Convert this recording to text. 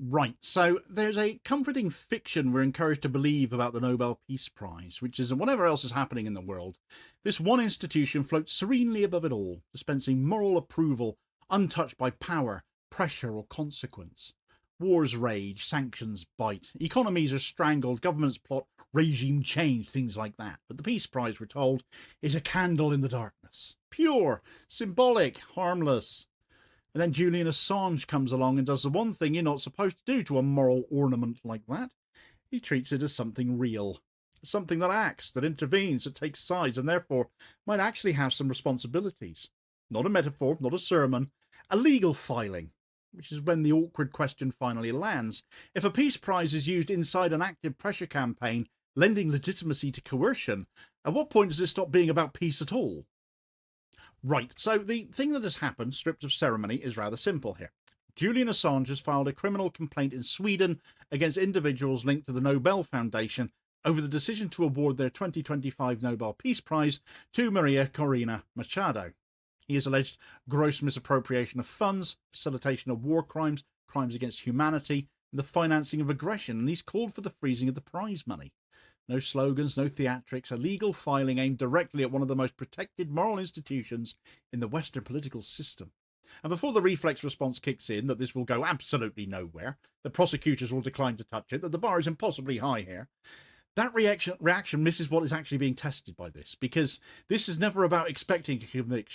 Right, so there's a comforting fiction we're encouraged to believe about the Nobel Peace Prize, which is whatever else is happening in the world, this one institution floats serenely above it all, dispensing moral approval, untouched by power, pressure, or consequence. Wars rage, sanctions bite, economies are strangled, governments plot regime change, things like that. But the Peace Prize, we're told, is a candle in the darkness. Pure, symbolic, harmless. And then Julian Assange comes along and does the one thing you're not supposed to do to a moral ornament like that. He treats it as something real, something that acts, that intervenes, that takes sides, and therefore might actually have some responsibilities. Not a metaphor, not a sermon, a legal filing, which is when the awkward question finally lands. If a peace prize is used inside an active pressure campaign, lending legitimacy to coercion, at what point does it stop being about peace at all? Right, so the thing that has happened, stripped of ceremony, is rather simple here. Julian Assange has filed a criminal complaint in Sweden against individuals linked to the Nobel Foundation over the decision to award their 2025 Nobel Peace Prize to Maria Corina Machado. He has alleged gross misappropriation of funds, facilitation of war crimes, crimes against humanity, and the financing of aggression, and he's called for the freezing of the prize money. No slogans, no theatrics, a legal filing aimed directly at one of the most protected moral institutions in the Western political system. And before the reflex response kicks in that this will go absolutely nowhere, the prosecutors will decline to touch it, that the bar is impossibly high here, that reaction misses what is actually being tested by this, because this is never about expecting a conviction.